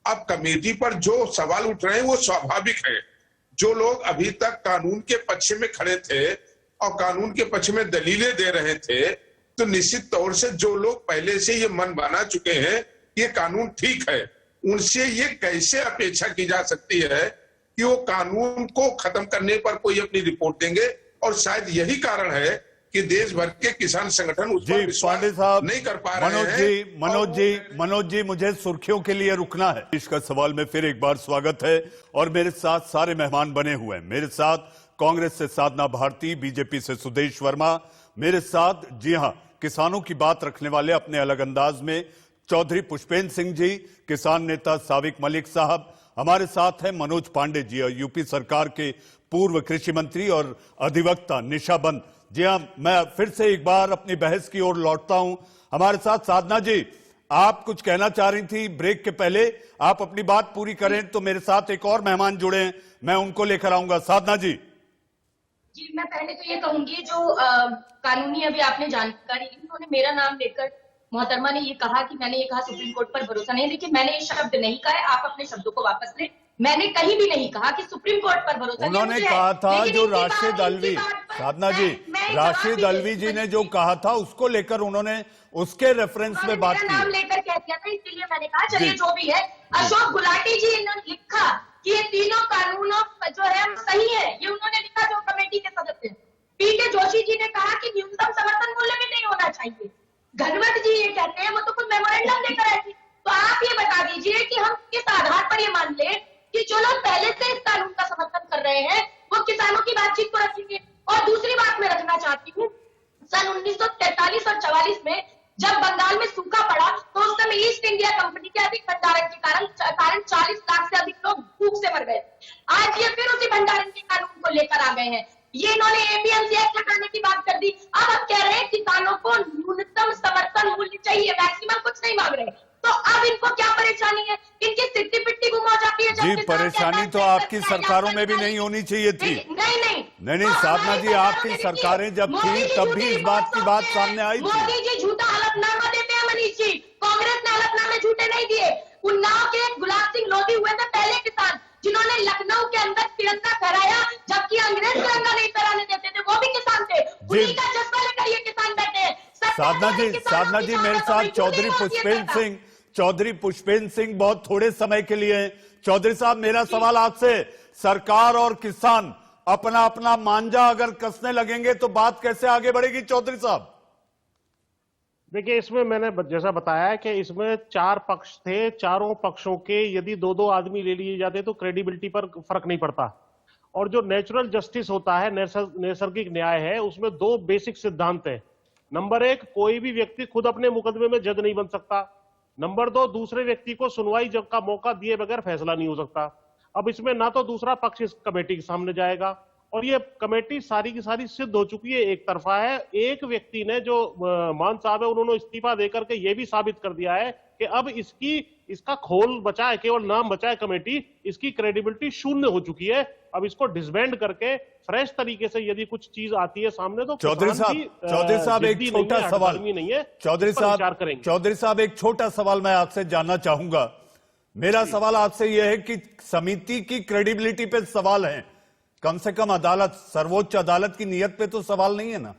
अब कमेटी पर जो सवाल उठ रहे हैं वो स्वाभाविक है। जो लोग अभी तक कानून के पक्ष में खड़े थे और कानून के पक्ष में दलीलें दे रहे थे, तो निश्चित तौर से जो लोग पहले से ये मन बना चुके हैं कि ये कानून ठीक है, उनसे ये कैसे अपेक्षा की जा सकती है कि वो कानून को खत्म करने पर कोई अपनी रिपोर्ट देंगे। और शायद यही कारण है कि देश भर के किसान संगठन उस पर विश्वास नहीं कर पा रहे हैं। मनोज जी, मुझे सुर्खियों के लिए रुकना है। इसका सवाल में फिर एक बार स्वागत है, और मेरे साथ सारे मेहमान बने हुए हैं। मेरे साथ कांग्रेस से साधना भारती, बीजेपी से सुदेश वर्मा, मेरे साथ जी हां किसानों की बात रखने वाले अपने अलग अंदाज में चौधरी पुष्पेंद्र सिंह जी, किसान नेता साविक मलिक साहब, हमारे साथ हैं मनोज पांडे जी और यूपी सरकार के पूर्व कृषि मंत्री और अधिवक्ता निशाबंद। जी हां, मैं फिर से एक बार अपनी बहस की ओर लौटता हूं। हमारे साथ साधना जी, आप कुछ कहना चाह रही थी ब्रेक के पहले, आप अपनी बात पूरी करें तो मेरे साथ एक और मेहमान जुड़े हैं, मैं उनको लेकर आऊंगा। साधना जी। जी, मैं पहले तो ये कहूंगी जो कानूनी अभी आपने जानकारी ली, उन्होंने मेरा नाम लेकर मोहतरमा ने ये कहा कि मैंने ये कहा सुप्रीम कोर्ट पर भरोसा नहीं। देखिए, मैंने ये शब्द नहीं कहा है, आप अपने शब्दों को वापस लें। मैंने कहीं भी नहीं कहा कि सुप्रीम कोर्ट पर भरोसा। उन्होंने कहा था जो राशिद अलवी, साधना जी, राशिद अलवी जी ने जो कहा था उसको लेकर उन्होंने उसके रेफरेंस में बात की। नाम लेकर कह दिया था, इसलिए मैंने कहा चलिए जो भी है। अशोक गुलाटी जी ने लिखा कि ये तीनों कानूनों जो है सही है, ये उन्होंने लिखा जो कमेटी के सदस्य। पीके जोशी जी ने कहा कि न्यूनतम समर्थन मूल्य भी नहीं होना चाहिए। घनवट जी ये कहते हैं, वो तो कुछ मेमोरेंडम देकर आई थी। तो आप ये बता दीजिए कि हम किस आधार पर ये मान ले कि जो लोग पहले से इस कानून का समर्थन कर रहे हैं वो किसानों की बातचीत को रखेंगे। और दूसरी बात मैं रखना चाहती हूँ, सन 1943 और 44 में जब बंगाल में सूखा पड़ा तो उस समय ईस्ट इंडिया कंपनी के अधिक भंडारण के कारण 40 लाख से अधिक लोग भूख से मर गए। आज ये फिर उसी भंडारण के कानून को लेकर आ गए हैं। ये इन्होंने एपीएमसी एक्ट हटाने की बात कर दी। अब आप कह रहे हैं किसानों को न्यूनतम समर्थन मूल्य चाहिए, मैक्सिमम कुछ नहीं मांग रहे। तो अब इनको क्या परेशानी है? इनकी सिट्टी पिट्टी गुम हो जाती है। जी, परेशानी तो आपकी सरकारों में भी नहीं होनी चाहिए थी। नहीं साधना जी, आपकी सरकारें जब थी तब भी इस बात की बात सामने आई थी। मोदी जी झूठा हलफनामा देते हैं मनीष जी, कांग्रेस ने हलफनामे झूठे नहीं दिए। उन्नाव के गुलाब सिंह लोधी हुए थे पहले किसान जिन्होंने लखनऊ के अंदर तिरंगा फहराया, जबकि अंग्रेज तिरंगा नहीं फहराने देते थे, वो भी किसान थे। उन्हीं का जज्बा लेकर ये किसान बैठे हैं। साधना जी मेरे साथ चौधरी पुष्पेंद्र सिंह बहुत थोड़े समय के लिए हैं। चौधरी साहब, मेरा सवाल आपसे, सरकार और किसान अपना अपना मांझा अगर कसने लगेंगे तो बात कैसे आगे बढ़ेगी? चौधरी साहब देखिए, इसमें मैंने जैसा बताया कि इसमें 4 पक्ष थे, चारों पक्षों के यदि 2-2 आदमी ले लिए जाते तो क्रेडिबिलिटी पर फर्क नहीं पड़ता। और जो नेचुरल जस्टिस होता है, नैसर्गिक न्याय है, उसमें 2 बेसिक सिद्धांत है। नंबर 1, कोई भी व्यक्ति खुद अपने मुकदमे में जज नहीं बन सकता। नंबर 2, दूसरे व्यक्ति को सुनवाई जब का मौका दिए बगैर फैसला नहीं हो सकता। अब इसमें ना तो दूसरा पक्ष इस कमेटी के सामने जाएगा और ये कमेटी सारी की सारी सिद्ध हो चुकी है, एक तरफा है। एक व्यक्ति ने जो मान साहब है, उन्होंने इस्तीफा देकर के ये भी साबित कर दिया है कि अब इसका खोल बचा है, केवल नाम बचा है कमेटी, इसकी क्रेडिबिलिटी शून्य हो चुकी है। अब इसको डिसबैंड करके फ्रेश तरीके से यदि कुछ चीज आती है सामने तो चौधरी साहब एक छोटा सवाल नहीं है। चौधरी साहब एक छोटा सवाल मैं आपसे जानना चाहूंगा। मेरा सवाल आपसे यह है कि समिति की क्रेडिबिलिटी पे सवाल है, कम से कम अदालत, सर्वोच्च अदालत की नीयत पे तो सवाल नहीं है ना?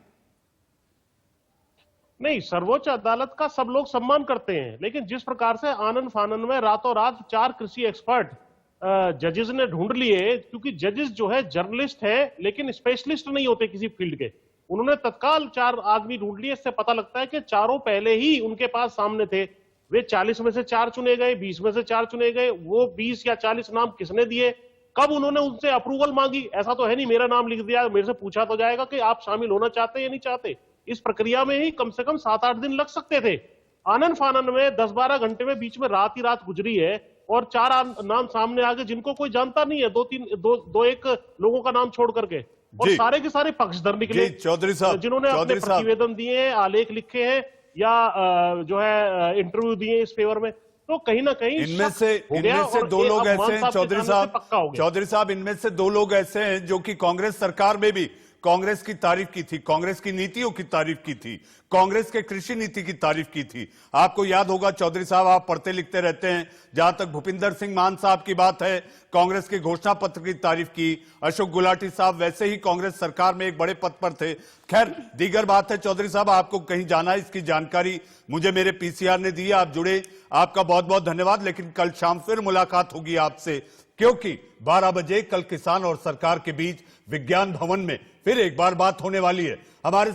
नहीं, सर्वोच्च अदालत का सब लोग सम्मान करते हैं, लेकिन जिस प्रकार से आनन फानन में रातों रात 4 कृषि एक्सपर्ट जजेस ने ढूंढ लिए, क्योंकि जजेस जो है जर्नलिस्ट है लेकिन स्पेशलिस्ट नहीं होते किसी फील्ड के, उन्होंने तत्काल 4 आदमी ढूंढ लिए। इससे पता लगता है कि चारों पहले ही उनके पास सामने थे। वे 40 में से 4 चुने गए, 20 में से 4 चुने गए। वो 20 या 40 नाम किसने दिए, कब उन्होंने उनसे अप्रूवल मांगी? ऐसा तो है नहीं मेरा नाम लिख दिया, मेरे से पूछा तो जाएगा कि आप शामिल होना चाहते हैं या नहीं चाहते। इस प्रक्रिया में ही कम से कम 7-8 दिन लग सकते थे। आनन फानन में 10-12 घंटे में बीच में रात ही रात गुजरी है और 4 नाम सामने आ गए जिनको कोई जानता नहीं है, 2-1 लोगों का नाम छोड़ करके, और सारे के सारे पक्षधर निकले जिन्होंने अपने प्रतिवेदन दिए, आलेख लिखे हैं या जो है इंटरव्यू दिए इस फेवर में। तो कहीं ना कहीं इनमें से 2 लोग ऐसे हैं चौधरी साहब, इनमें से 2 लोग ऐसे हैं जो कि कांग्रेस सरकार में भी कांग्रेस की तारीफ की थी, कांग्रेस की नीतियों की तारीफ की थी, कांग्रेस के कृषि नीति की तारीफ की थी। आपको याद होगा चौधरी साहब, आप पढ़ते लिखते रहते हैं, जहां तक भूपिंदर सिंह मान साहब की बात है, कांग्रेस के घोषणा पत्र की तारीफ की। अशोक गुलाटी साहब वैसे ही कांग्रेस सरकार में एक बड़े पद पर थे। खैर दीगर बात है। चौधरी साहब, आपको कहीं जाना है, इसकी जानकारी मुझे मेरे पीसीआर ने दी है, आप जुड़े, आपका बहुत बहुत धन्यवाद। लेकिन कल शाम फिर मुलाकात होगी आपसे, क्योंकि 12 बजे कल किसान और सरकार के बीच विज्ञान भवन में फिर एक बार बात होने वाली है। हमारे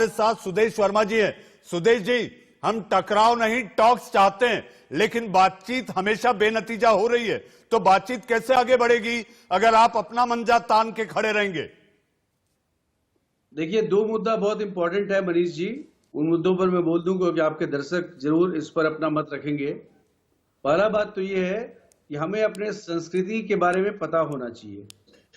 साथ सुदेश वर्मा जी हैं। सुदेश जी, हम टकराव नहीं, टॉक्स चाहते हैं, लेकिन बातचीत हमेशा बेनतीजा हो रही है। तो बातचीत कैसे आगे बढ़ेगी अगर आप अपना मंजा तान के खड़े रहेंगे? देखिए, 2 मुद्दा बहुत इंपॉर्टेंट है मनीष जी, उन मुद्दों पर मैं बोल दूंगा कि आपके दर्शक जरूर इस पर अपना मत रखेंगे। पहला बात तो ये है कि हमें अपने संस्कृति के बारे में पता होना चाहिए।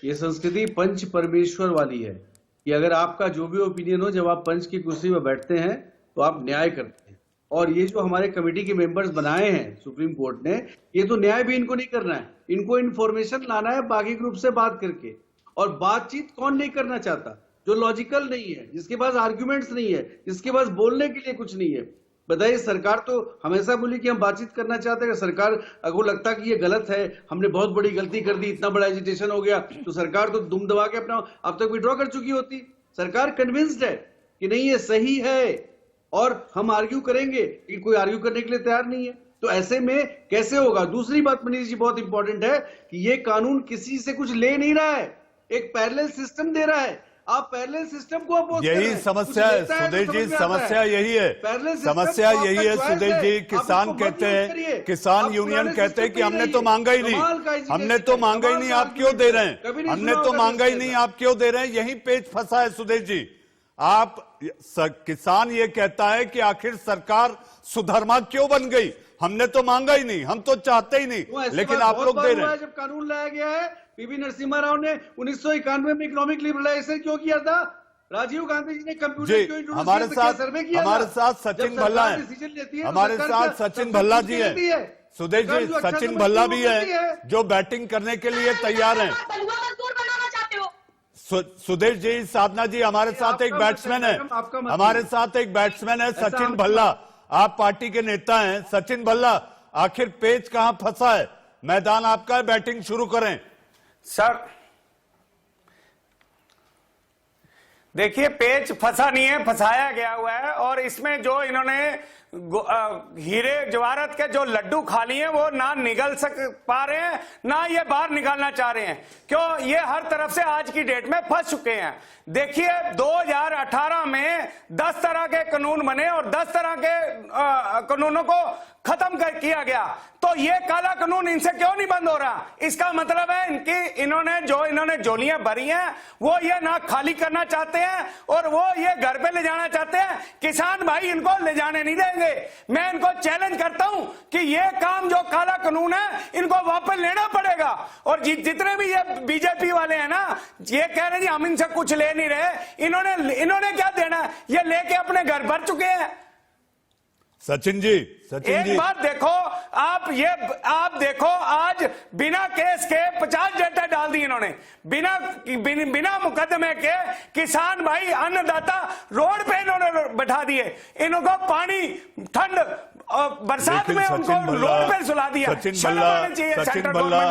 ये संस्कृति पंच परमेश्वर वाली है कि अगर आपका जो भी ओपिनियन हो, जब आप पंच की कुर्सी में बैठते हैं तो आप न्याय करते हैं। और ये जो हमारे कमेटी के मेंबर्स बनाए हैं सुप्रीम कोर्ट ने, ये तो न्याय भी इनको नहीं करना है, इनको इन्फॉर्मेशन लाना है बाकी ग्रुप से बात करके। और बातचीत कौन नहीं करना चाहता? जो लॉजिकल नहीं है, जिसके पास आर्ग्यूमेंट्स नहीं है, जिसके पास बोलने के लिए कुछ नहीं है। बताइए, सरकार तो हमेशा बोली कि हम बातचीत करना चाहते हैं। सरकार अगर लगता कि ये गलत है, हमने बहुत बड़ी गलती कर दी, इतना बड़ा एजिटेशन हो गया, तो सरकार तो दुम दबा के अपना अब तक विड्रॉ कर चुकी होती। सरकार कन्विंस्ड है कि नहीं ये सही है और हम आर्ग्यू करेंगे, कि कोई आर्ग्यू करने के लिए तैयार नहीं है। तो ऐसे में कैसे होगा? दूसरी बात मनीष जी बहुत इंपॉर्टेंट है कि ये कानून किसी से कुछ ले नहीं रहा है, एक पैरेलल सिस्टम दे रहा है। आप पैरेलल सिस्टम को अपोज यही समस्या है सुदेश जी, समस्या यही है, समस्या यही है सुदेश जी। किसान कहते हैं, किसान यूनियन कहते हैं कि हमने तो मांगा ही नहीं, हमने तो मांगा ही नहीं, आप क्यों दे रहे हैं, हमने तो मांगा ही नहीं, आप क्यों दे रहे हैं। यही पेच फंसा है सुदेश जी। आप किसान ये कहता है कि आखिर सरकार सुधर्मा क्यों बन गई, हमने तो मांगा ही नहीं, हम तो चाहते ही नहीं, लेकिन आप लोग दे रहे हैं। जब कानून लाया गया है, पीवी नरसिम्हा राव ने 1991 में इकोनॉमिक लिबरलाइजेशन क्यों किया था, राजीव गांधी जी ने कंप्यूटर क्यों इंट्रोड्यूस हमारे किया, साथ सर्वे किया, हमारे साथ सचिन भल्ला है, हमारे साथ सचिन भल्ला जी है, सुदेश जी सचिन भल्ला भी है जो बैटिंग करने के लिए तैयार हैं। सुदेश जी, साधना जी, हमारे साथ एक बैट्समैन है, हमारे साथ एक बैट्समैन है सचिन भल्ला, आप पार्टी के नेता हैं। सचिन भल्ला, आखिर पेच कहां फंसा है, मैदान आपका है, बैटिंग शुरू करें। सर देखिए, पेच फंसा नहीं है, फंसाया गया हुआ है, और इसमें जो इन्होंने हीरे जवाहरत के जो लड्डू खा लिए हैं वो ना निगल पा रहे हैं, ना ये बाहर निकालना चाह रहे हैं। क्यों? ये हर तरफ से आज की डेट में फंस चुके हैं। देखिए 2018 में 10 तरह के कानून बने और 10 तरह के कानूनों को खत्म किया गया, तो ये काला कानून इनसे क्यों नहीं बंद हो रहा? इसका मतलब है इन्होंने झोलियां भरी हैं वो ये ना खाली करना चाहते हैं और वो ये घर पे ले जाना चाहते हैं। किसान भाई इनको ले जाने नहीं देंगे। मैं इनको चैलेंज करता हूं कि ये काम जो काला कानून है इनको वापस लेना पड़ेगा। और जितने भी ये बीजेपी वाले हैं ना, ये कह रहे हैं हम इनसे कुछ ले नहीं रहे, इन्होंने क्या देना है, ये लेके अपने घर भर चुके हैं। सचिन जी एक बात देखो, आप देखो आज बिना केस के 50 डेटा डाल दी इन्होंने, बिना मुकदमे के किसान भाई अन्नदाता रोड पे इन्होंने बैठा दिए, इनको पानी ठंड बरसात में उनको रोड पे सुला दिया। सचिन भल्ला,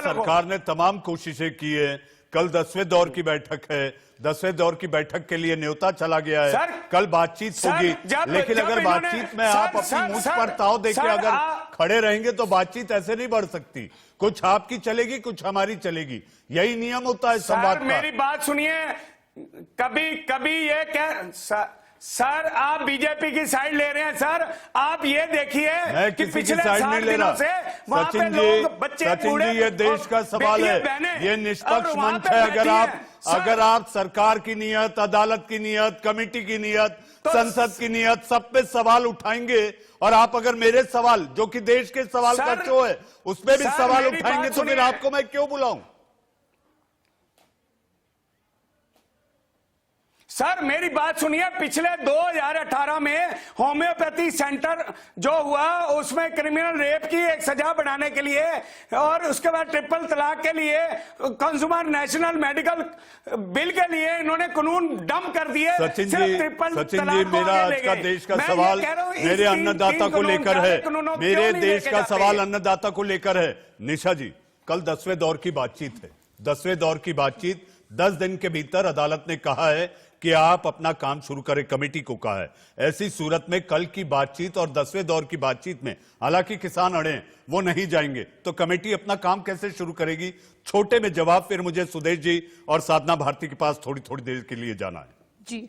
सरकार ने तमाम कोशिशें की है। कल 10वें दौर की बैठक है, 10वें दौर की बैठक के लिए न्योता चला गया है, कल बातचीत होगी, लेकिन अगर बातचीत में आप अपनी मुझ पर ताव देके अगर खड़े रहेंगे तो बातचीत ऐसे नहीं बढ़ सकती। कुछ आपकी चलेगी, कुछ हमारी चलेगी, यही नियम होता है संवाद का। मेरी बात सुनिए, कभी ये क्या सर, आप बीजेपी की साइड ले रहे हैं सर। आप ये देखिए कि पिछले 60 दिनों से वहां पे लोग, बच्चे, बूढ़े, ये देश का सवाल है, ये निष्पक्ष मंच है। अगर आप सरकार की नीयत, अदालत की नीयत, कमेटी की नीयत, संसद की नीयत, सब पे सवाल उठाएंगे, और आप अगर मेरे सवाल जो कि देश के सवाल का शो है उसमें भी सवाल उठाएंगे, तो फिर आपको मैं क्यों बुलाऊं? सर मेरी बात सुनिए, पिछले 2018 में होम्योपैथी सेंटर जो हुआ उसमें क्रिमिनल रेप की एक सजा बढ़ाने के लिए और उसके बाद ट्रिपल तलाक के लिए, कंज्यूमर नेशनल मेडिकल बिल के लिए इन्होंने कानून डंप कर दिए। सचिन जी, मेरा आज का देश का सवाल मेरे अन्नदाता को लेकर है, मेरे देश का सवाल अन्नदाता को लेकर है। निशा जी, कल 10वें दौर की बातचीत है, 10वें दौर की बातचीत 10 दिन के भीतर अदालत ने कहा है कि आप अपना काम शुरू करें, कमेटी को कहा है। ऐसी सूरत में कल की बातचीत और 10वें दौर की बातचीत में हालांकि किसान अड़े हैं, वो नहीं जाएंगे, तो कमेटी अपना काम कैसे शुरू करेगी? छोटे में जवाब, फिर मुझे सुदेश जी और साधना भारती के पास थोड़ी थोड़ी देर के लिए जाना है। जी,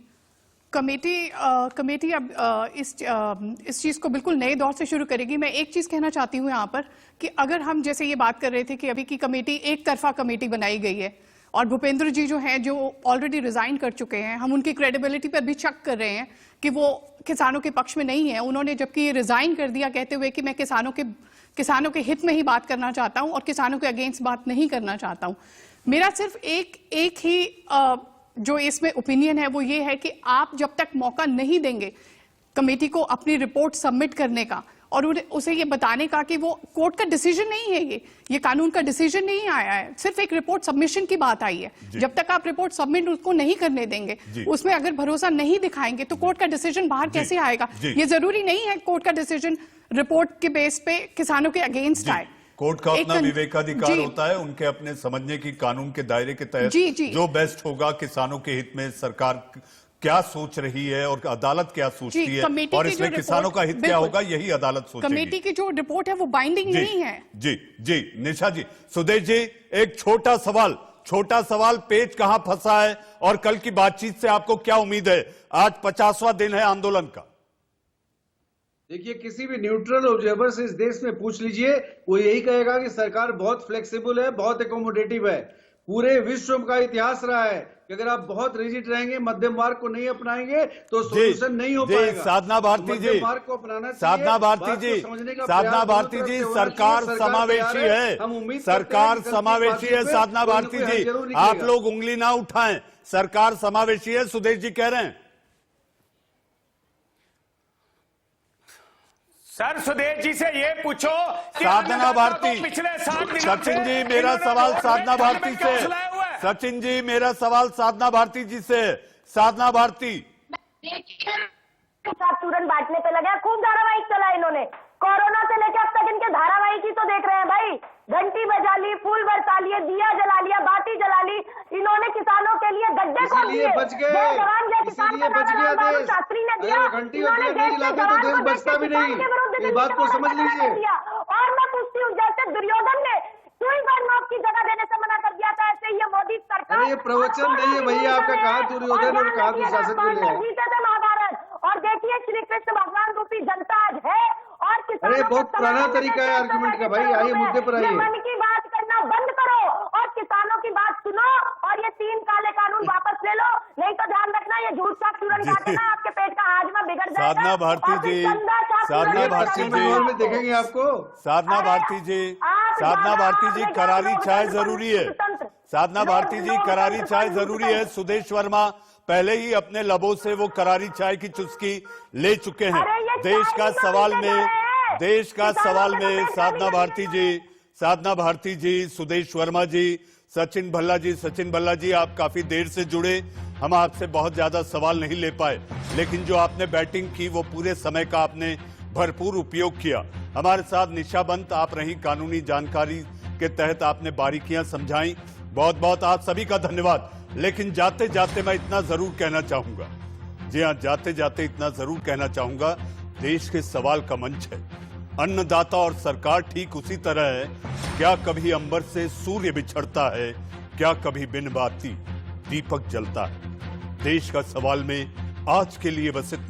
कमेटी अब इस चीज को बिल्कुल नए दौर से शुरू करेगी। मैं एक चीज कहना चाहती हूं यहां पर कि अगर हम जैसे ये बात कर रहे थे कि अभी की कमेटी एक तरफा कमेटी बनाई गई है और भूपेंद्र जी जो हैं जो ऑलरेडी रिजाइन कर चुके हैं, हम उनकी क्रेडिबिलिटी पर भी शक कर रहे हैं कि वो किसानों के पक्ष में नहीं है। उन्होंने जबकि ये रिजाइन कर दिया कहते हुए कि मैं किसानों के हित में ही बात करना चाहता हूं और किसानों के अगेंस्ट बात नहीं करना चाहता हूं। मेरा सिर्फ एक ही जो इसमें ओपिनियन है वो ये है कि आप जब तक मौका नहीं देंगे कमेटी को अपनी रिपोर्ट सबमिट करने का और उसे ये बताने का कि वो कोर्ट का डिसीजन नहीं है, ये कानून का डिसीजन नहीं आया है, सिर्फ एक रिपोर्ट सबमिशन की बात आई है। जब तक आप रिपोर्ट सबमिट उसको नहीं करने देंगे, उसमें अगर भरोसा नहीं दिखाएंगे तो कोर्ट का डिसीजन बाहर कैसे आएगा? ये जरूरी नहीं है कोर्ट का डिसीजन रिपोर्ट के बेस पे किसानों के अगेंस्ट आए। कोर्ट का अपना विवेकाधिकार होता है, उनके अपने समझने की कानून के दायरे के तहत जो बेस्ट होगा किसानों के हित में, सरकार क्या सोच रही है और अदालत क्या सोचती है और इसमें किसानों का हित क्या होगा, यही अदालत सोचेगी। कमेटी की जो रिपोर्ट है वो बाइंडिंग नहीं है। जी निशा जी, सुदेश जी, एक छोटा सवाल छोटा सवाल, पेच कहां फंसा है और कल की बातचीत से आपको क्या उम्मीद है? आज 50वां दिन है आंदोलन का। देखिए, किसी भी न्यूट्रल ऑब्जर्वर से इस देश में पूछ लीजिए, वो यही कहेगा कि सरकार बहुत फ्लेक्सिबल है, बहुत एकोमोडेटिव है। पूरे विश्व का इतिहास रहा है कि अगर आप बहुत रिजिड रहेंगे, मध्यम मार्ग को नहीं अपनाएंगे तो सोल्यूशन नहीं हो पाएगा। साधना भारती जी, मार्ग को अपनाना चाहिए। साधना भारती जी, साधना भारती जी, सरकार समावेशी है, सरकार समावेशी है। साधना भारती जी, आप लोग उंगली ना उठाएं, सरकार समावेशी है, सुदेश जी कह रहे हैं। सर, सुदेश जी से ये पूछो कि साधना भारती, पिछले 7 दिनों सचिन जी मेरा सवाल साधना भारती से, सचिन जी मेरा सवाल साधना भारती जी से। साधना भारती, तुरंत बांटने पे लगे, खूब धारावाहिक चला इन्होंने। कोरोना से लेकर अब तक इनके धारावाहिक ही तो देख रहे हैं भाई। घंटी बजा ली, फूल बरसा लिए, दिया जला लिया, बाती जला ली। इन्होंने किसानों के लिए गड्ढे खोद दिए। बच गए, इसीलिए बच गया देश। शास्त्री ने दिया, घंटी नहीं लाते तो देश बचता भी नहीं। इस बात को समझ लीजिए। और मैं पूछती हूँ, जैसे दुर्योधन ने सुई पर नोक की जगह देने से मना कर दिया था, ऐसे ये मोदी सरकार। अरे ये प्रवचन नहीं है भैया आपका, कहा दुर्योधन और कहा दुशासन के लिए। जीते थे महाभारत। और देखिए, श्री कृष्ण भगवान रूपी जनता आज है और किसानों। अरे बहुत पुराना तरीका है आर्गुमेंट का भाई, आइए मुद्दे पर आइए। मन की बात करना बंद करो और किसानों की बात सुनो, और ये 3 काले कानून वापस ले लो, नहीं तो ध्यान रखना ये झूठ का चूरन खाते ना आपके पेट का हाजमा बिगड़ जाएगा। साधना भारती जी, साधना भारती जी, देखेंगे आपको। साधना भारती जी, साधना भारती जी, करारी चाय जरूरी है। साधना भारती जी, करारी चाय जरूरी है। सुदेश वर्मा पहले ही अपने लबों से वो करारी चाय की चुस्की ले चुके हैं। देश का सवाल में, देश का सवाल में साधना भारती जी, साधना भारती जी, सुदेश वर्मा जी, सचिन भल्ला जी। सचिन भल्ला जी, आप काफी देर से जुड़े, हम आपसे बहुत ज्यादा सवाल नहीं ले पाए, लेकिन जो आपने बैटिंग की वो पूरे समय का आपने भरपूर उपयोग किया। हमारे साथ निशा बंत आप रही, कानूनी जानकारी के तहत आपने बारीकियां समझाई। बहुत बहुत आप सभी का धन्यवाद। लेकिन जाते जाते मैं इतना जरूर कहना चाहूंगा, जी हाँ, जाते जाते इतना जरूर कहना चाहूंगा, देश के सवाल का मंच है, अन्नदाता और सरकार ठीक उसी तरह है। क्या कभी अंबर से सूर्य बिछड़ता है? क्या कभी बिन बाती दीपक जलता है? देश का सवाल में आज के लिए बस इतना।